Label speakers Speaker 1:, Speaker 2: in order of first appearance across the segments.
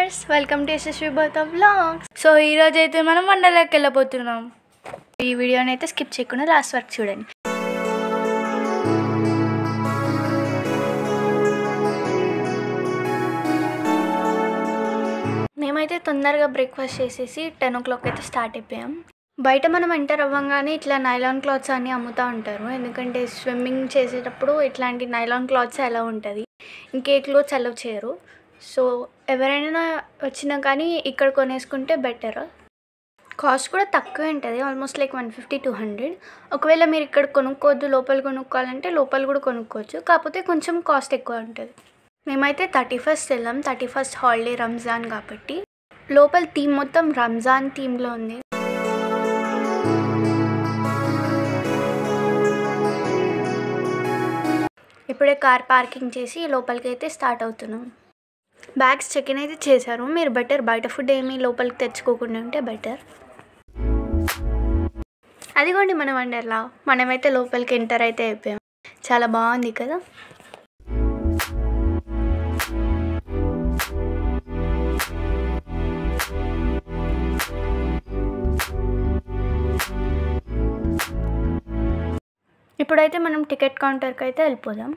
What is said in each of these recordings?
Speaker 1: Viewers, welcome to Yashasvi భర్త vlogs. So ఈరోజు అయితే మనం వండర్లాకి వెళ్ళబోతున్నాం. ఈ వీడియోని అయితే స్కిప్ చేయకుండా లాస్ట్ వరకు చూడండి. మేమైతే తొందరగా బ్రేక్ఫాస్ట్ చేసేసి 10 o'clock అయితే స్టార్ట్ అయిపోయాం. బయట మనం ఎంటర్ అవ్వగానే ఇట్లా నైలాన్ క్లాత్స్ అన్నీ అమ్ముతూ ఉంటారు. ఎందుకంటే స్విమ్మింగ్ చేసేటప్పుడు ఇట్లాంటి నైలాన్ క్లాత్స్ ఎలా ఉంటుంది, ఇంకే క్లోత్స్ అలౌ చేయరు. సో ఎవరైనా వచ్చినా కానీ ఇక్కడ కొనేసుకుంటే బెటర్. కాస్ట్ కూడా తక్కువే ఉంటుంది, ఆల్మోస్ట్ లైక్ 150-200. ఒకవేళ మీరు ఇక్కడ కొనుక్కోవద్దు, లోపల కొనుక్కోవాలంటే లోపల కూడా కొనుక్కోవచ్చు, కాకపోతే కొంచెం కాస్ట్ ఎక్కువ ఉంటుంది. మేమైతే 31st వెళ్ళాం. 31st హాలిడే, రంజాన్ కాబట్టి. లోపల థీమ్ మొత్తం రంజాన్ థీమ్లో ఉంది. ఇప్పుడే కార్ పార్కింగ్ చేసి లోపలికి అయితే స్టార్ట్ అవుతున్నాం. బ్యాగ్స్ చెక్ ఇన్ అయితే చేశారు. మీరు బెటర్ బయట ఫుడ్ ఏమీ లోపలికి తెచ్చుకోకుండా ఉంటే బెటర్. అదిగోండి మన వండర్లా. మనమైతే లోపలికి ఎంటర్ అయితే అయిపోయాం. చాలా బాగుంది కదా. ఇప్పుడైతే మనం టికెట్ కౌంటర్కి అయితే వెళ్ళిపోదాం.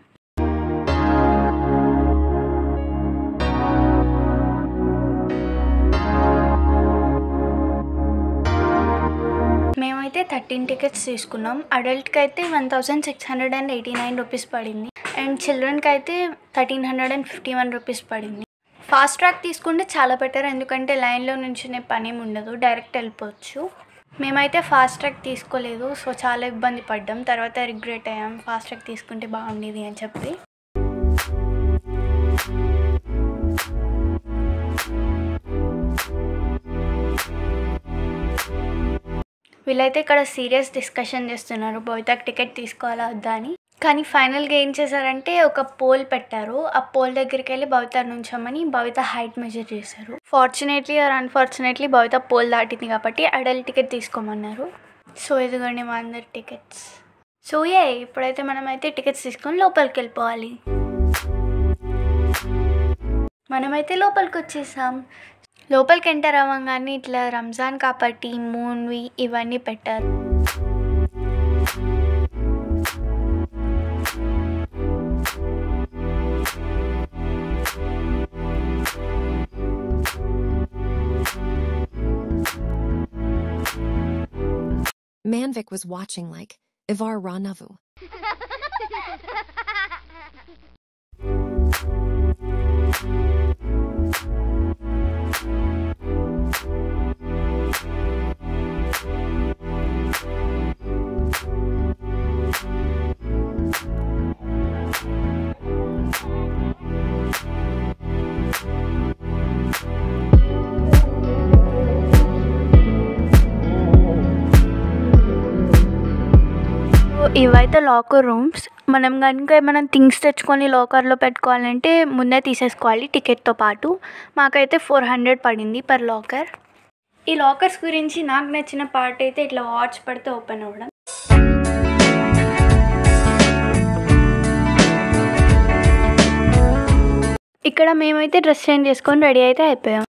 Speaker 1: మేమైతే 13 టికెట్స్ తీసుకున్నాం. అడల్ట్కి అయితే 1689 రూపీస్ పడింది, అండ్ చిల్డ్రన్కి అయితే 1351 రూపీస్ పడింది. ఫాస్ట్ ట్రాక్ తీసుకుంటే చాలా బెటర్, ఎందుకంటే లైన్లో నుంచునే పని ఉండదు, డైరెక్ట్ వెళ్ళిపోవచ్చు. మేమైతే ఫాస్ట్ ట్రాక్ తీసుకోలేదు, సో చాలా ఇబ్బంది పడ్డాం. తర్వాత రిగ్రెట్ అయ్యాం, ఫాస్ట్ ట్రాక్ తీసుకుంటే బాగుండేది అని చెప్పి. వీళ్ళైతే ఇక్కడ సీరియస్ డిస్కషన్ చేస్తున్నారు, భవితకి టికెట్ తీసుకోవాలా వద్దా అని. కానీ ఫైనల్గా ఏం చేశారంటే ఒక పోల్ పెట్టారు. ఆ పోల్ దగ్గరికి వెళ్ళి భవిత నుంచోమని భవిత హైట్ మెజర్ చేశారు. Fortunately or unfortunately Bhavitha pole దాటింది కాబట్టి అడల్ట్ టికెట్ తీసుకోమన్నారు. సో ఇదిగోండి మా అందరి టికెట్స్. సో ఇప్పుడైతే మనమైతే టికెట్స్ తీసుకొని లోపలికి వెళ్ళిపోవాలి. మనమైతే లోపలికి వచ్చేసాం. లోపలికి ఎంటర్ అవ్వగానే ఇట్లా రంజాన్ కాబట్టి మూన్వి ఇవన్నీ పెట్టారు.
Speaker 2: Manvik was watching like Ivar Ranavu.
Speaker 1: ఇవైతే లాకర్ రూమ్స్. మనం కనుక ఏమైనా థింగ్స్ తెచ్చుకొని లాకర్లో పెట్టుకోవాలంటే ముందే తీసేసుకోవాలి టికెట్తో పాటు. మాకైతే 400 పడింది పర్ లాకర్. ఈ లాకర్స్ గురించి నాకు నచ్చిన పార్ట్ అయితే ఇట్లా వాచ్ పడితే ఓపెన్ అవ్వడం. ఇక్కడ మేమైతే డ్రెస్ చేంజ్ చేసుకొని రెడీ అయితే అయిపోయాం.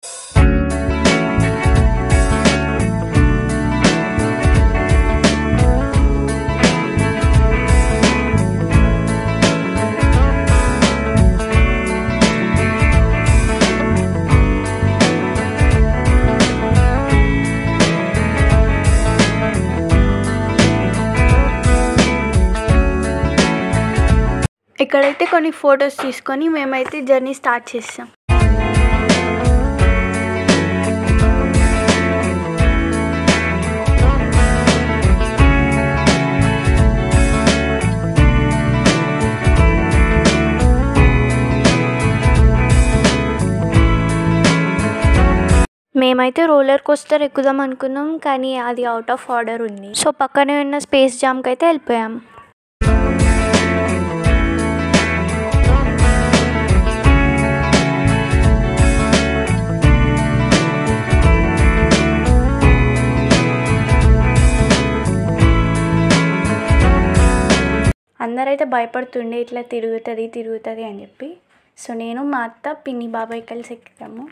Speaker 1: ఇక్కడైతే కొన్ని ఫొటోస్ తీసుకొని మేమైతే జర్నీ స్టార్ట్ చేసాం. మేమైతే రోలర్ కోస్టర్ ఎక్కుదాం అనుకున్నాం, కానీ అది అవుట్ ఆఫ్ ఆర్డర్ ఉంది. సో పక్కనే ఉన్న స్పేస్ జామ్కి అయితే వెళ్ళిపోయాం. అందరైతే భయపడుతుండే ఇట్లా తిరుగుతుంది అని చెప్పి. సో నేను మా అత్త పిన్ని బాబాయ్ కలిసి ఎక్కుతాము.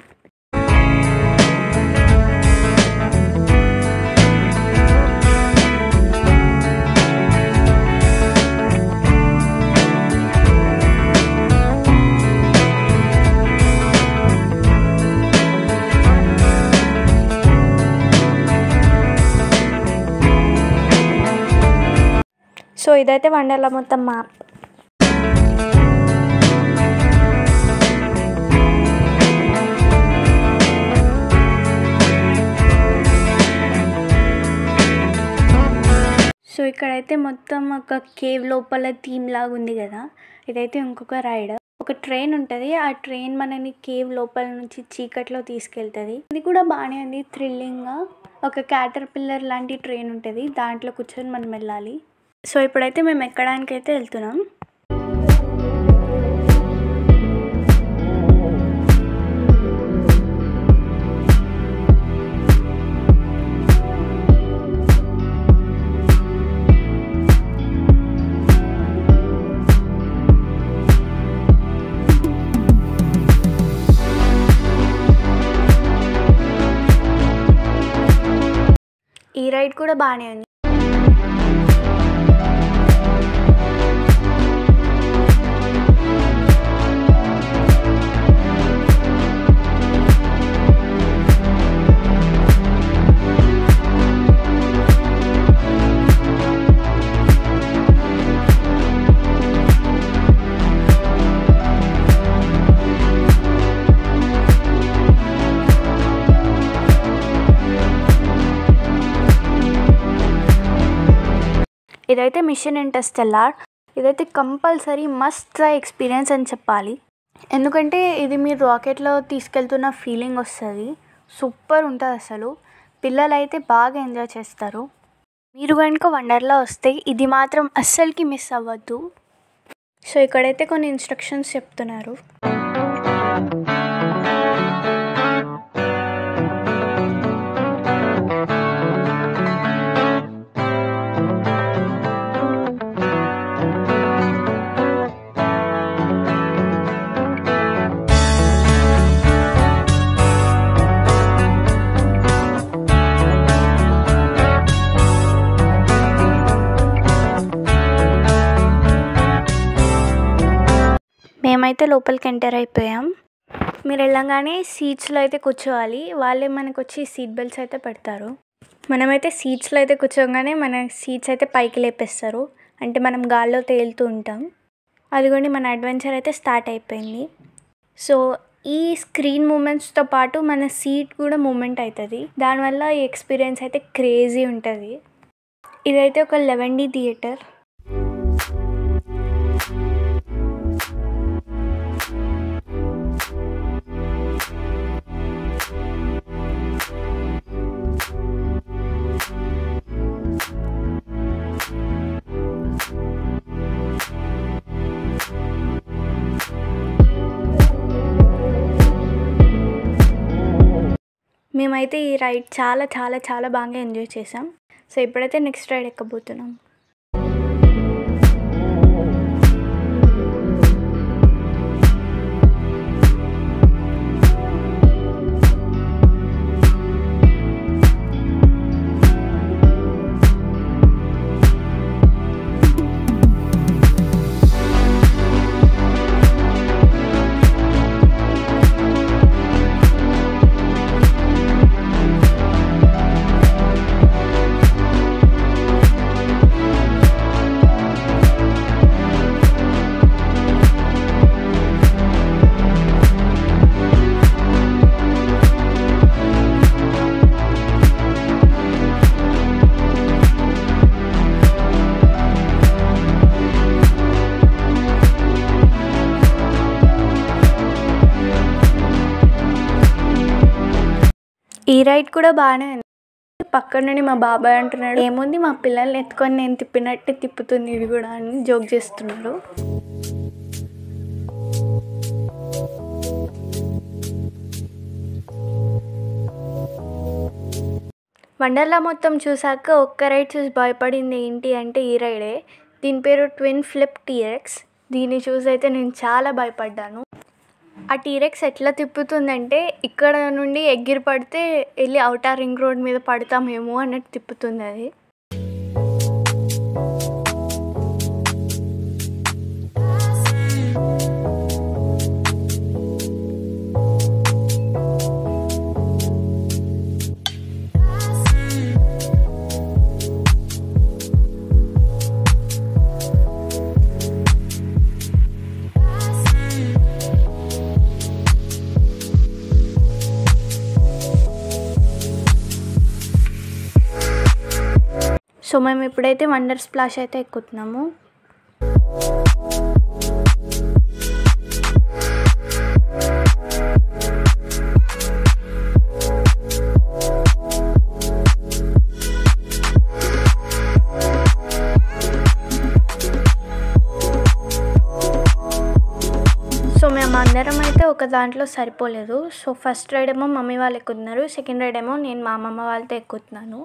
Speaker 1: ఇదైతే వండర్లా మొత్తం మ్యాప్. సో ఇక్కడైతే మొత్తం ఒక కేవ్ లోపల థీమ్ లాగా ఉంది కదా. ఇదైతే ఇంకొక రైడ్. ఒక ట్రైన్ ఉంటుంది, ఆ ట్రైన్ మనని కేవ్ లోపల నుంచి చీకట్లో తీసుకెళ్తుంది. ఇది కూడా బాగానే ఉంది, థ్రిల్లింగ్గా. ఒక క్యాటర్ పిల్లర్ లాంటి ట్రైన్ ఉంటుంది, దాంట్లో కూర్చొని మనం వెళ్ళాలి. సో ఇప్పుడైతే మేము ఎక్కడానికి అయితే వెళ్తున్నాం. ఈ రైడ్ కూడా బాగానే ఉంది. ఇదైతే మిషన్ ఇంటర్స్టెల్లార్. ఇదైతే కంపల్సరీ మస్ట్ ట్రై ఎక్స్పీరియన్స్ అని చెప్పాలి. ఎందుకంటే ఇది మీరు రాకెట్లో తీసుకెళ్తున్న ఫీలింగ్ వస్తుంది. సూపర్ ఉంటుంది అసలు. పిల్లలు అయితే బాగా ఎంజాయ్ చేస్తారు. మీరు కనుక వండర్లా వస్తే ఇది మాత్రం అస్సలకి మిస్ అవ్వద్దు. సో ఇక్కడైతే కొన్ని ఇన్స్ట్రక్షన్స్ చెప్తున్నారు. మేమైతే లోపలికి ఎంటర్ అయిపోయాం. మీరు వెళ్ళంగానే సీట్స్లో అయితే కూర్చోవాలి. వాళ్ళే మనకు వచ్చి సీట్ బెల్ట్స్ అయితే పెడతారు. మనమైతే సీట్స్లో అయితే కూర్చోగానే మన సీట్స్ అయితే పైకి లేపేస్తారు. అంటే మనం గాల్లో తేలుతూ ఉంటాం. అదిగోండి మన అడ్వెంచర్ అయితే స్టార్ట్ అయిపోయింది. సో ఈ స్క్రీన్ మూమెంట్స్తో పాటు మన సీట్ కూడా మూమెంట్ అవుతుంది. దానివల్ల ఈ ఎక్స్పీరియన్స్ అయితే క్రేజీ ఉంటుంది. ఇదైతే ఒక 11D థియేటర్. మేమైతే ఈ రైడ్ చాలా చాలా చాలా బాగా ఎంజాయ్ చేసాం. సో ఇప్పుడైతే నెక్స్ట్ రైడ్ ఎక్కబోతున్నాం. ఈ రైడ్ కూడా బాగానే ఉంది. పక్కన నుండి మా బాబాయ్ అంటున్నాడు, ఏముంది మా పిల్లల్ని ఎత్తుకొని నేను తిప్పినట్టే తిప్పుతుంది ఇది కూడా అని జోక్ చేస్తున్నారు. వండర్లా మొత్తం చూసాక ఒక్క రైడ్ చూసి భయపడింది ఏంటి అంటే ఈ రైడే. దీని పేరు ట్విన్ ఫ్లిప్ టీరెక్స్. దీన్ని చూసి అయితే నేను చాలా భయపడ్డాను. ఆ టీరెక్స్ ఎట్లా తిప్పుతుందంటే ఇక్కడ నుండి ఎగిరి పడితే వెళ్ళి ఔటర్ రింగ్ రోడ్ మీద పడతామేమో అన్నట్టు తిప్పుతుంది అది. సో మేము ఇప్పుడైతే వండర్ స్ప్లాష్ అయితే ఎక్కుతున్నాము. సో మేము అందరం అయితే ఒక దాంట్లో సరిపోలేదు. సో ఫస్ట్ రైడ్ ఏమో మమ్మీ వాళ్ళు ఎక్కుతున్నారు, సెకండ్ రైడ్ ఏమో నేను మా అమ్మమ్మ వాళ్ళతో ఎక్కుతున్నాను.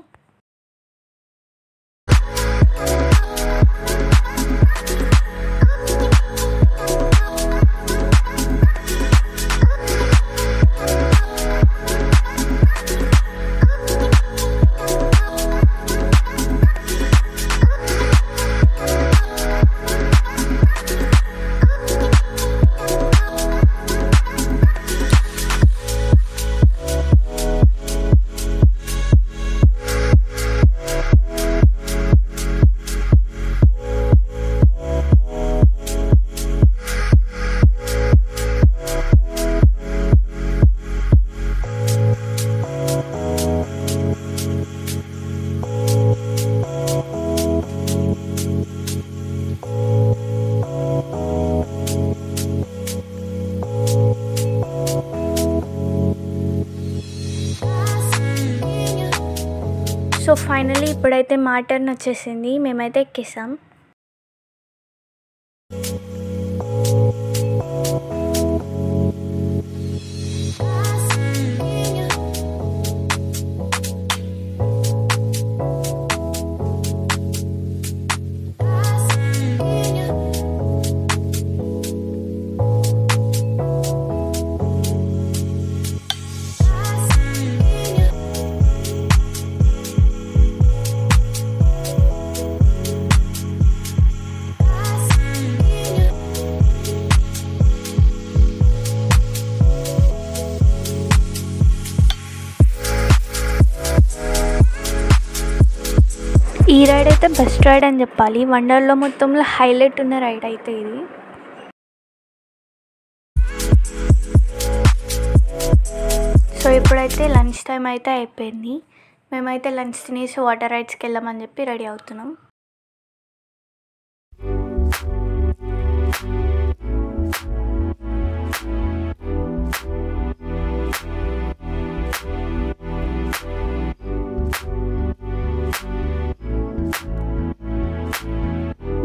Speaker 1: సో ఫైనలీ ఇప్పుడైతే మా టర్న్ వచ్చేసింది, మేమైతే ఎక్కేసాం. ఈ రైడ్ అయితే బెస్ట్ రైడ్ అని చెప్పాలి. వండర్లో మొత్తంలో హైలైట్ ఉన్న రైడ్ అయితే ఇది. సో ఇప్పుడైతే లంచ్ టైం అయితే అయిపోయింది. మేమైతే లంచ్ తినేసి వాటర్ రైడ్స్కి వెళ్ళామని చెప్పి రెడీ అవుతున్నాం.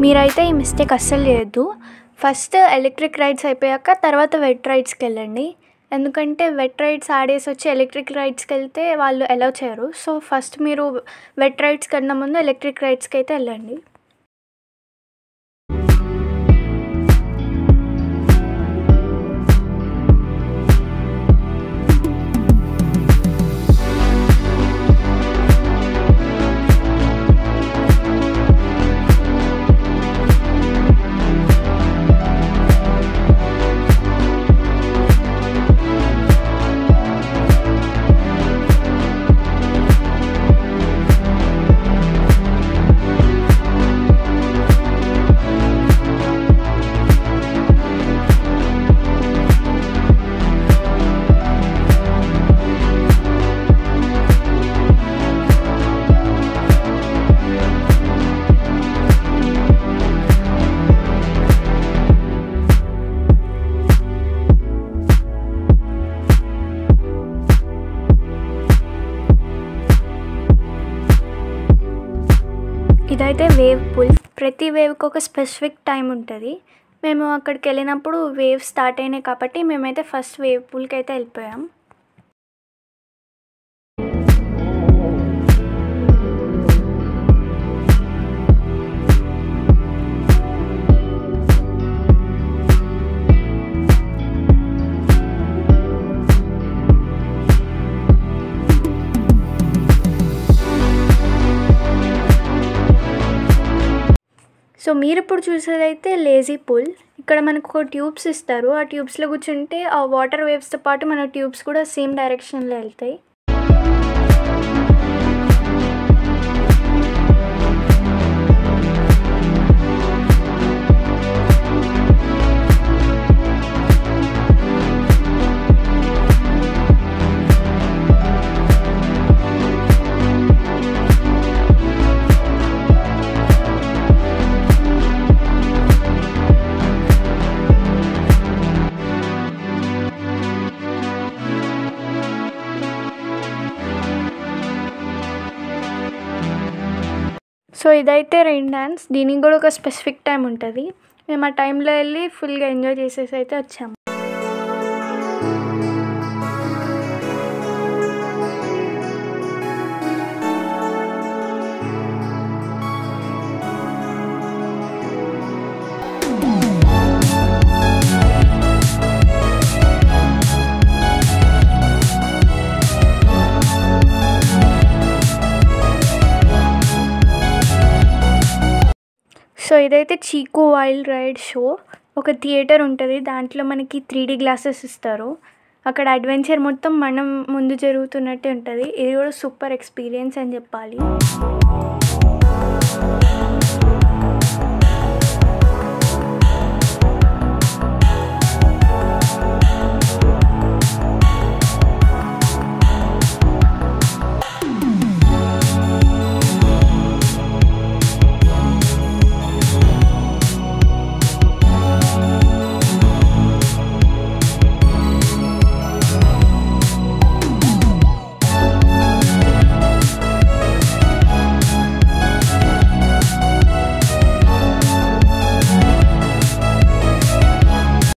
Speaker 1: మీరైతే ఈ మిస్టేక్ అస్సలు చేయొద్దు. ఫస్ట్ ఎలక్ట్రిక్ రైడ్స్ అయిపోయాక తర్వాత వెట్ రైడ్స్కి వెళ్ళండి. ఎందుకంటే వెట్ రైడ్స్ ఆడేసి వచ్చి ఎలక్ట్రిక్ రైడ్స్కి వెళ్తే వాళ్ళు అలౌ చేయరు. సో ఫస్ట్ మీరు వెట్ రైడ్స్ కన్నా ముందు ఎలక్ట్రిక్ రైడ్స్కి అయితే వెళ్ళండి. ఇదైతే వేవ్ పూల్. ప్రతి వేవ్కి ఒక స్పెసిఫిక్ టైం ఉంటుంది. మేము అక్కడికి వెళ్ళినప్పుడు వేవ్ స్టార్ట్ అయినాయి కాబట్టి మేమైతే ఫస్ట్ వేవ్ పూల్కి అయితే వెళ్ళిపోయాం. సో మీరు ఇప్పుడు చూసేదైతే లేజీ పూల్. ఇక్కడ మనకు ఒక ట్యూబ్స్ ఇస్తారు. ఆ ట్యూబ్స్లో కూర్చుంటే ఆ వాటర్ వేవ్స్తో పాటు మన ట్యూబ్స్ కూడా సేమ్ డైరెక్షన్లో వెళ్తాయి. సో ఇదైతే రెయిన్ డాన్స్. దీనికి కూడా ఒక స్పెసిఫిక్ టైం ఉంటుంది. మేము ఆ టైంలో వెళ్ళి ఫుల్గా ఎంజాయ్ చేసేసి అయితే వచ్చాము. సో ఇదైతే చీకు వైల్డ్ రైడ్ షో. ఒక థియేటర్ ఉంటుంది, దాంట్లో మనకి 3D గ్లాసెస్ ఇస్తారు. అక్కడ అడ్వెంచర్ మొత్తం మనం ముందు జరుగుతున్నట్టే ఉంటుంది. ఇది కూడా సూపర్ ఎక్స్పీరియన్స్ అని చెప్పాలి.